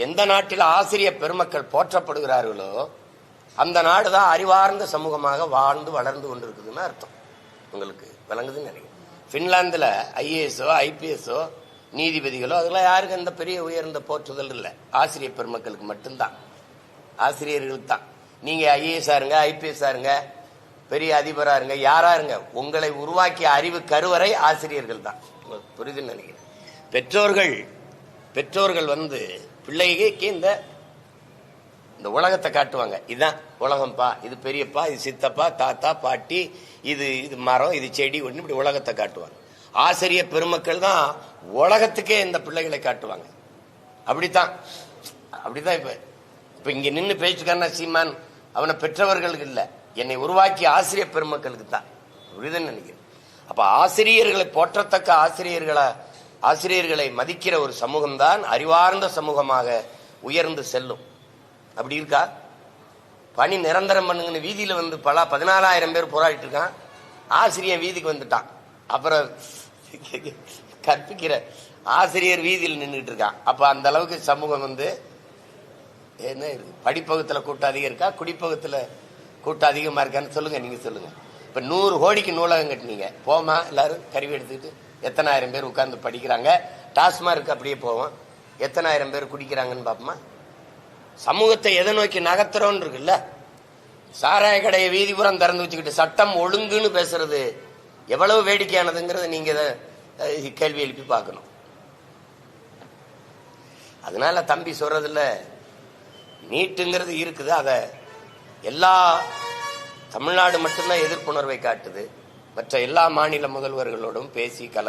எந்த நாட்டில் ஆசிரியர் பெருமக்கள் போற்றப்படுகிறார்களோ அந்த நாடு தான் அறிவார்ந்த சமூகமாக வாழ்ந்து வளர்ந்து கொண்டிருக்குதுன்னு அர்த்தம். உங்களுக்கு விளங்குதுன்னு நினைக்கிறேன். பின்லாந்துல ஐஏஎஸ்ஓ ஐபிஎஸ்ஓ நீதிபதிகளோ அதெல்லாம் யாருக்கு அந்த பெரிய உயர்ந்த போற்றுதல் இல்லை. ஆசிரியர் பெருமக்களுக்கு மட்டும்தான், ஆசிரியர்களுக்கு தான். நீங்க ஐஏஎஸ் இருங்க, ஐபிஎஸ் இருங்க, பெரிய அதிபரா இருங்க, யாரா இருங்க, உங்களை உருவாக்கிய அறிவு கருவறை ஆசிரியர்கள் தான். புரிதுன்னு நினைக்கிறேன். பெற்றோர்கள் பிள்ளைக்கு இந்த உலகத்தை காட்டுவாங்க. இதுதான் உலகம்பா, இது பெரியப்பா, இது சித்தப்பா, தாத்தா, பாட்டி, இது மரம், இது செடி, ஒன்று இப்படி உலகத்தை காட்டுவாங்க. ஆசிரியர் பெருமக்கள் தான் உலகத்துக்கே இந்த பிள்ளைகளை காட்டுவாங்க. அப்படித்தான் இப்ப இங்க நின்று பேச்சுக்கான சீமான் அவனை பெற்றவர்களுக்கு இல்ல, என்னை உருவாக்கிய ஆசிரியர் பெருமக்களுக்கு தான். புரியுதுன்னு நினைக்கிறேன். அப்ப ஆசிரியர்களை போற்றத்தக்க ஆசிரியர்களை மதிக்கிற ஒரு சமூகம் தான் அறிவார்ந்த சமூகமாக உயர்ந்து செல்லும். அப்படி இருக்கா? பணி நிரந்தரம் பண்ணுங்கன்னு வீதியில 14,000 பேர் போராடிட்டு இருக்கான். ஆசிரியர் வீதிக்கு வந்துட்டான். அப்புறம் கற்பிக்கிற ஆசிரியர் வீதியில் நின்றுட்டு இருக்கான். அப்ப அந்த அளவுக்கு சமூகம் என்ன இருக்கு? படிப்பகத்துல கூட்டம் அதிகம் இருக்கா, குடிப்பகத்துல கூட்டம் அதிகமா இருக்கான்னு சொல்லுங்க. நீங்க சொல்லுங்க. இப்ப 100 கோடிக்கு நூலகம் கட்டினீங்க, போமா எல்லாரும் கருவி எடுத்துக்கிட்டு எத்தனை ஆயிரம் பேர் உட்கார்ந்து படிக்கிறாங்க. டாஸ்மார்க் அப்படியே போவோம், எத்தனை ஆயிரம் பேர் குடிக்கிறாங்கன்னு பாப்போமா? சமூகத்தை எதை நோக்கி நகர்த்துறோன்னு இருக்குல்ல. சாராய கடையை வீதிபுறம் திறந்து வச்சுக்கிட்டு சட்டம் ஒழுங்குன்னு பேசுறது எவ்வளவு வேடிக்கையானதுங்கிறத நீங்க கேள்வி எழுப்பி பார்க்கணும். அதனால தம்பி சொல்றதுல நீட்டுங்கிறது இருக்குது. அத எல்லா தமிழ்நாடு மட்டும்தான் எதிர்ப்புணர்வை காட்டுது. மற்ற எல்லா மாநில முதல்வர்களோடும் பேசி கலந்து